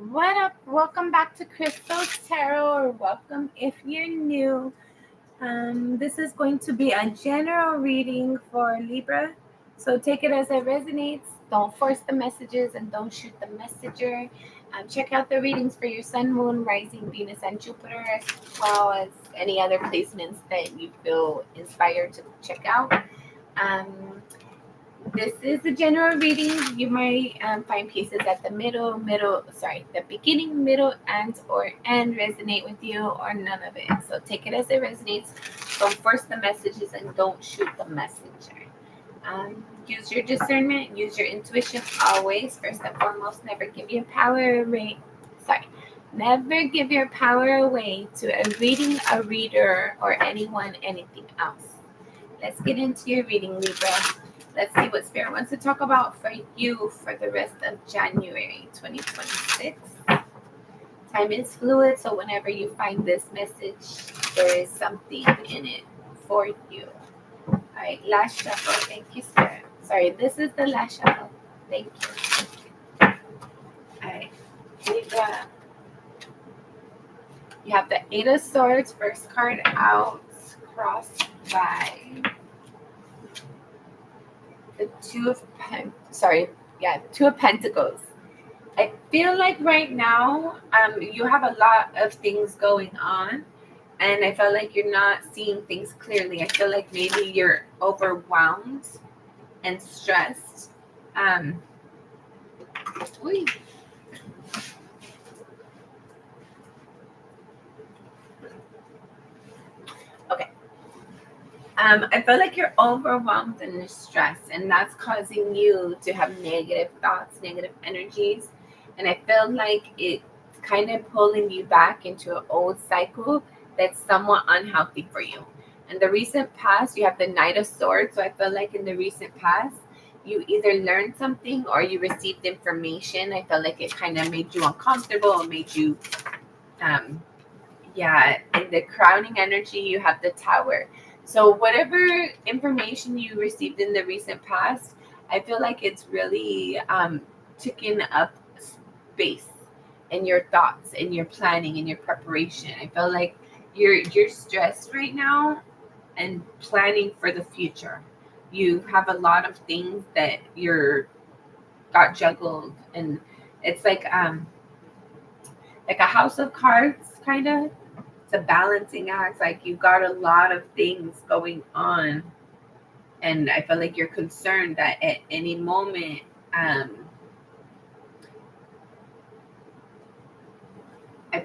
What up? Welcome back to Crystal Tarot, or welcome if you're new. This is going to be a general reading for Libra, so take it as it resonates. Don't force the messages and don't shoot the messenger. Check out the readings for your Sun, Moon, Rising, Venus, and Jupiter, as well as any other placements that you feel inspired to check out. This is a general reading. You might find pieces at the the beginning, middle, or end resonate with you, or none of it. So take it as it resonates. Don't force the messages and don't shoot the messenger. Use your discernment, use your intuition always. First and foremost, never give your power away. Never give your power away to a reading, a reader, or anyone, anything else. Let's get into your reading, Libra. Let's see what Spirit wants to talk about for you for the rest of January 2026. Time is fluid, so whenever you find this message, there is something in it for you. All right, last shuffle. Thank you, Spirit. Sorry, this is the last shuffle. Thank you. All right, Libra. You have the Eight of Swords, first card out, crossed by the Two of Pentacles. I feel like right now, you have a lot of things going on, and I feel like you're not seeing things clearly. I feel like maybe you're overwhelmed and stressed. Okay. I feel like you're overwhelmed and stressed, and that's causing you to have negative thoughts, negative energies. And I feel like it's kind of pulling you back into an old cycle that's somewhat unhealthy for you. In the recent past, you have the Knight of Swords. So I feel like in the recent past, you either learned something or you received information. I felt like it kind of made you uncomfortable or made you, in the crowning energy, you have the Tower. So whatever information you received in the recent past, I feel like it's really taking up space in your thoughts, in your planning, in your preparation. I feel like you're stressed right now and planning for the future. You have a lot of things that you're got juggled, and it's like a house of cards kind of. It's a balancing act. Like you've got a lot of things going on, and I feel like you're concerned that at any moment, I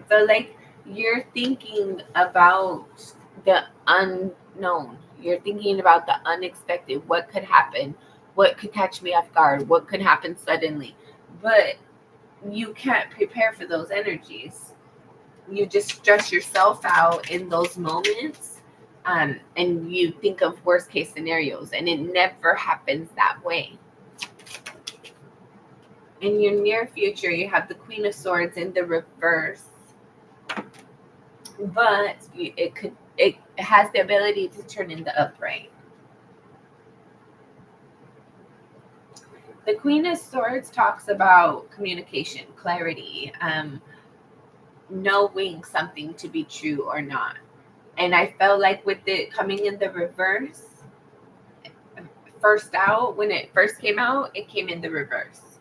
feel like you're thinking about the unknown. You're thinking about the unexpected. What could happen? What could catch me off guard? What could happen suddenly? But you can't prepare for those energies. You just stress yourself out in those moments, and you think of worst case scenarios, and it never happens that way. In your near future, you have the Queen of Swords in the reverse, but it has the ability to turn in the upright. The Queen of Swords talks about communication, clarity, knowing something to be true or not. And I felt like with it coming in the reverse, when it first came out, it came in the reverse.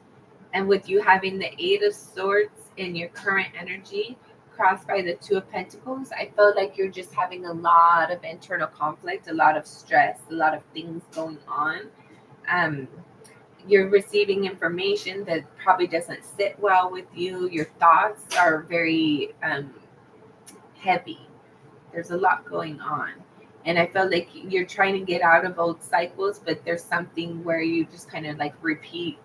And with you having the Eight of Swords in your current energy, crossed by the Two of Pentacles, I felt like you're just having a lot of internal conflict, a lot of stress, a lot of things going on. You're receiving information that probably doesn't sit well with you. Your thoughts are very heavy. There's a lot going on. And I felt like you're trying to get out of old cycles, but there's something where you just kind of like repeat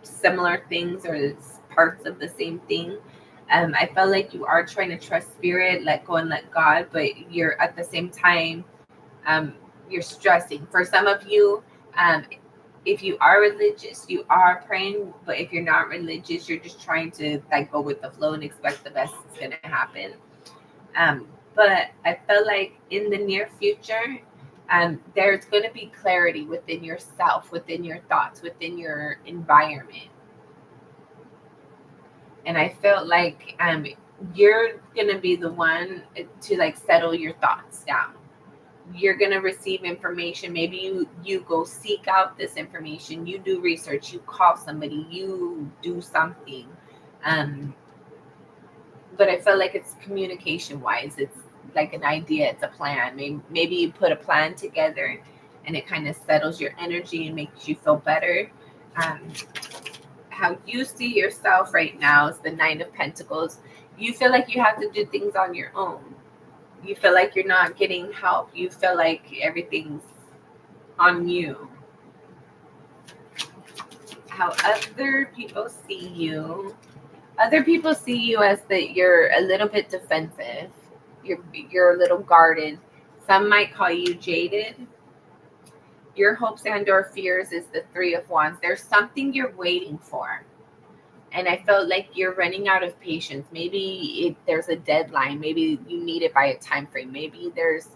similar things or parts of the same thing. I felt like you are trying to trust spirit, let go and let God, but you're at the same time, you're stressing. For some of you, if you are religious, you are praying, but if you're not religious, you're just trying to like go with the flow and expect the best is going to happen. But I felt like in the near future, there's going to be clarity within yourself, within your thoughts, within your environment. And I felt like you're gonna be the one to like settle your thoughts down. You're gonna receive information. Maybe you go seek out this information, you do research, you call somebody, you do something. But I felt like it's communication wise, it's like an idea, it's a plan. Maybe you put a plan together and it kind of settles your energy and makes you feel better. um, how you see yourself right now is the Nine of Pentacles. You feel like you have to do things on your own. You feel like you're not getting help. You feel like everything's on you. How other people see you as that you're a little bit defensive. You're a little guarded. Some might call you jaded. Your hopes and or fears is the Three of Wands. There's something you're waiting for. And I felt like you're running out of patience. Maybe there's a deadline. Maybe you need it by a time frame. Maybe there's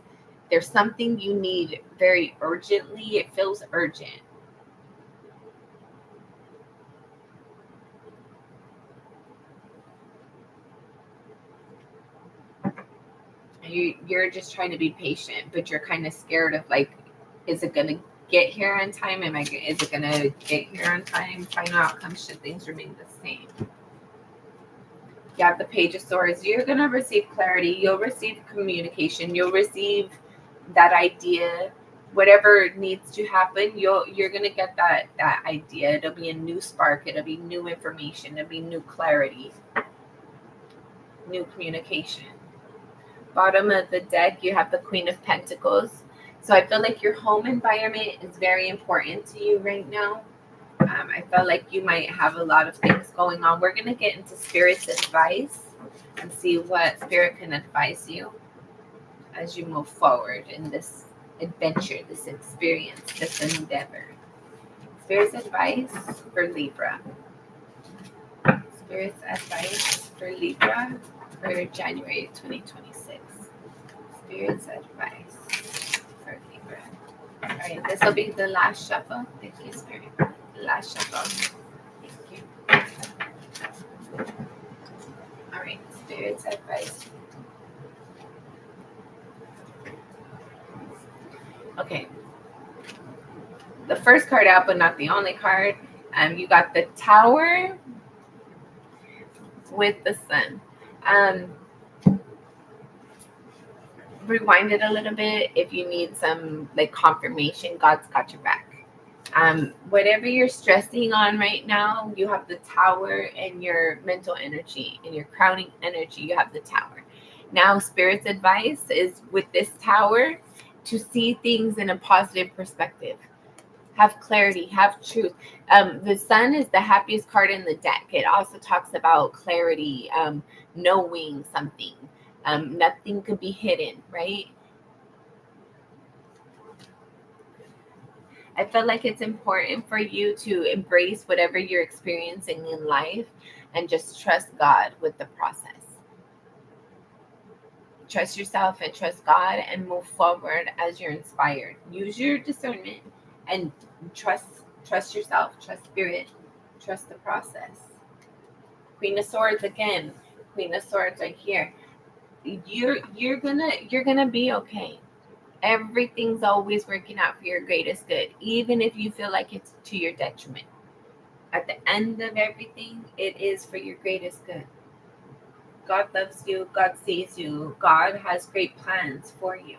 something you need very urgently. It feels urgent. You're just trying to be patient, but you're kind of scared of like, is it gonna get here on time? Is it gonna get here on time? Final outcome, should things remain the same? You have the Page of Swords. You're gonna receive clarity. You'll receive communication. You'll receive that idea. Whatever needs to happen, you're gonna get that idea. It'll be a new spark. It'll be new information. It'll be new clarity, new communication. Bottom of the deck, you have the Queen of Pentacles. So I feel like your home environment is very important to you right now. I felt like you might have a lot of things going on. We're going to get into Spirit's advice and see what Spirit can advise you as you move forward in this adventure, this experience, this endeavor. Spirit's advice for Libra. Spirit's advice for Libra for January 2026. Spirit's advice for Libra. All right, this will be the last shuffle. Thank you, Spirit. Last shuffle. Thank you. All right, Spirit's advice. Okay. The first card out, but not the only card. You got the Tower with the Sun. Rewind it a little bit if you need some like confirmation. God's got your back. Whatever you're stressing on right now, you have the Tower and your mental energy and your crowning energy. You have the Tower. Now, Spirit's advice is with this Tower to see things in a positive perspective. Have clarity, have truth. The Sun is the happiest card in the deck. It also talks about clarity, knowing something. Nothing could be hidden, right? I feel like it's important for you to embrace whatever you're experiencing in life and just trust God with the process. Trust yourself and trust God and move forward as you're inspired. Use your discernment and trust yourself, trust Spirit, trust the process. Queen of Swords again. Queen of Swords right here. You're gonna be okay. Everything's always working out for your greatest good, even if you feel like it's to your detriment. At the end of everything, it is for your greatest good. God loves you. God sees you. God has great plans for you.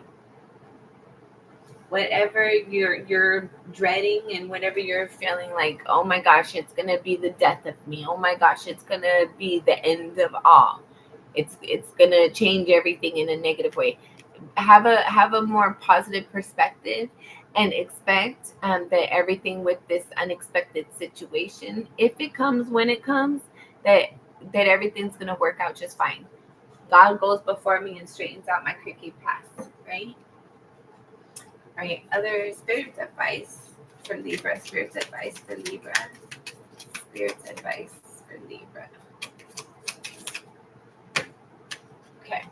Whatever you're dreading and whatever you're feeling like, oh my gosh, it's gonna be the death of me. Oh my gosh, it's gonna be the end of all. It's gonna change everything in a negative way. Have a more positive perspective and expect that everything with this unexpected situation, if it comes when it comes, that everything's gonna work out just fine. God goes before me and straightens out my crooked path, right? All right, other Spirit's advice for Libra. Spirit's advice for Libra. Spirit's advice for Libra. Okay.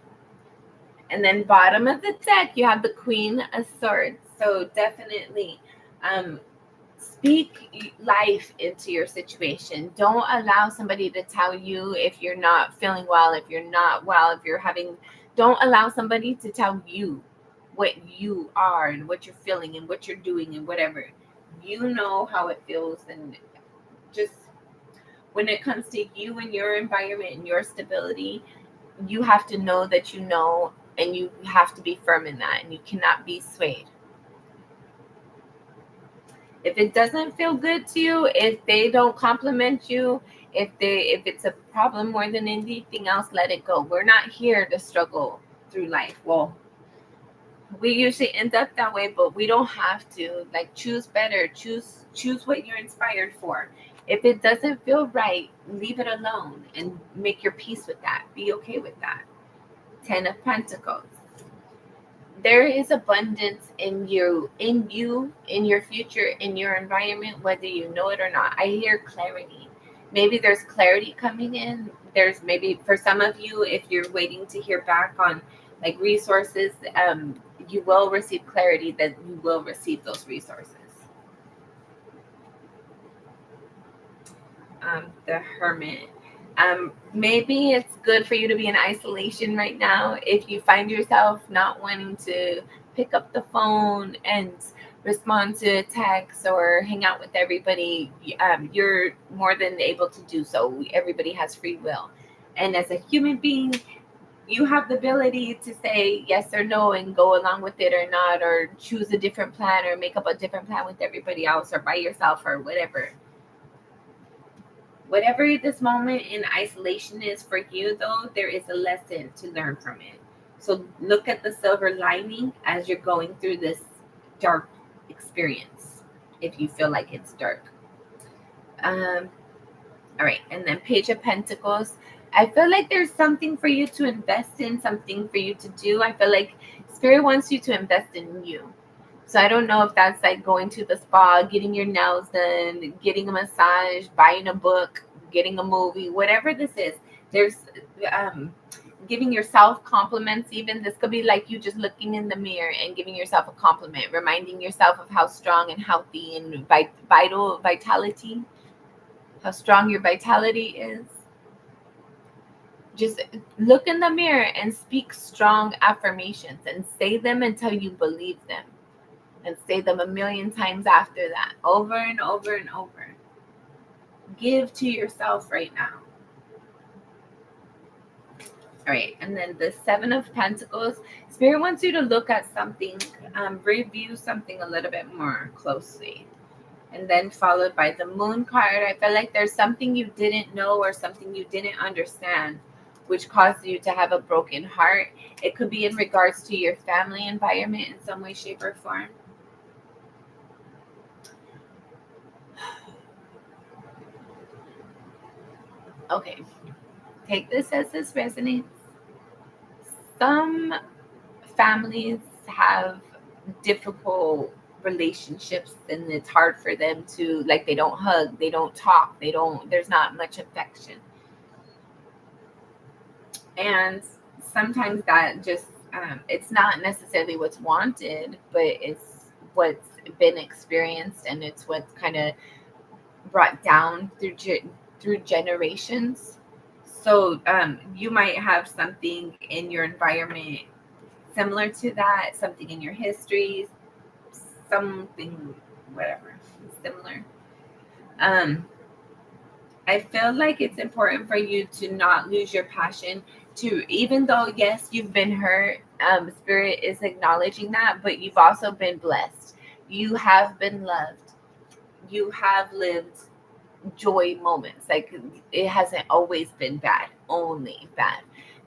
And then bottom of the deck, you have the Queen of Swords. So definitely, speak life into your situation. Don't allow somebody to tell you if you're not feeling well, if you're not well, if you're having, don't allow somebody to tell you what you are and what you're feeling and what you're doing and whatever. You know how it feels. And just when it comes to you and your environment and your stability, you have to know that you know, and you have to be firm in that, and you cannot be swayed. If it doesn't feel good to you, if they don't compliment you, if it's a problem more than anything else, let it go. We're not here to struggle through life. Well, we usually end up that way, but we don't have to. Like, choose better. Choose what you're inspired for. If it doesn't feel right, leave it alone and make your peace with that. Be okay with that. 10 of Pentacles. There is abundance in in your future, in your environment, whether you know it or not. I hear clarity. Maybe there's clarity coming in. There's maybe for some of you, if you're waiting to hear back on like resources, you will receive clarity that you will receive those resources. The Hermit. Maybe it's good for you to be in isolation right now. If you find yourself not wanting to pick up the phone and respond to a text or hang out with everybody, you're more than able to do so. Everybody has free will. And as a human being, you have the ability to say yes or no and go along with it or not, or choose a different plan or make up a different plan with everybody else or by yourself or whatever. Whatever this moment in isolation is for you, though, there is a lesson to learn from it. So look at the silver lining as you're going through this dark experience, if you feel like it's dark. All right, and then Page of Pentacles. I feel like there's something for you to invest in, something for you to do. I feel like Spirit wants you to invest in you. So I don't know if that's like going to the spa, getting your nails done, getting a massage, buying a book, getting a movie, whatever this is. There's giving yourself compliments. Even this could be like you just looking in the mirror and giving yourself a compliment, reminding yourself of how strong and healthy and vitality, how strong your vitality is. Just look in the mirror and speak strong affirmations and say them until you believe them. And say them a million times after that, over and over and over. Give to yourself right now. All right, and then the Seven of Pentacles. Spirit wants you to look at something, review something a little bit more closely. And then followed by the Moon card. I feel like there's something you didn't know or something you didn't understand, which caused you to have a broken heart. It could be in regards to your family environment in some way, shape, or form. Okay, take this as this resonates. Some families have difficult relationships, and it's hard for them to, like, they don't hug, they don't talk, there's not much affection. And sometimes that just, it's not necessarily what's wanted, but it's what's been experienced, and it's what's kind of brought down through generations. So you might have something in your environment similar to that, something in your history, something, whatever, similar. I feel like it's important for you to not lose your passion, to, even though, yes, you've been hurt, Spirit is acknowledging that, but you've also been blessed. You have been loved. You have lived joy moments. Like, it hasn't always been bad, only bad.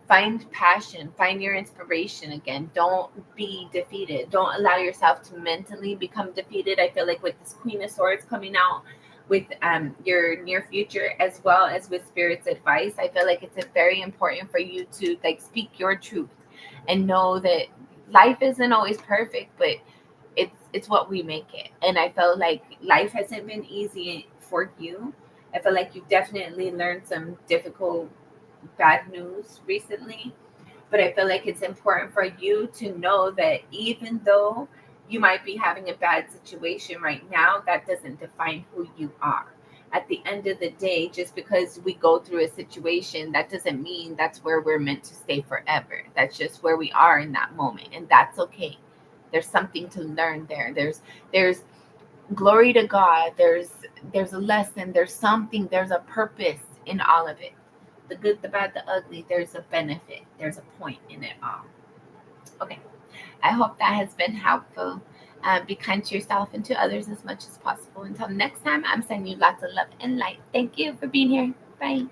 Find passion, find your inspiration again. Don't be defeated. Don't allow yourself to mentally become defeated. I feel like with this Queen of Swords coming out with your near future, as well as with Spirit's advice, I feel like it's very important for you to like speak your truth and know that life isn't always perfect, but it's what we make it. And I felt like life hasn't been easy for you. I feel like you've definitely learned some difficult, bad news recently, but I feel like it's important for you to know that even though You might be having a bad situation right now. That doesn't define who you are. At the end of the day, just because we go through a situation, that doesn't mean that's where we're meant to stay forever. That's just where we are in that moment, and that's okay. There's something to learn there. There's glory to God. There's a lesson. There's something. There's a purpose in all of it. The good, the bad, the ugly. There's a benefit. There's a point in it all. Okay. I hope that has been helpful. Be kind to yourself and to others as much as possible. Until next time, I'm sending you lots of love and light. Thank you for being here. Bye.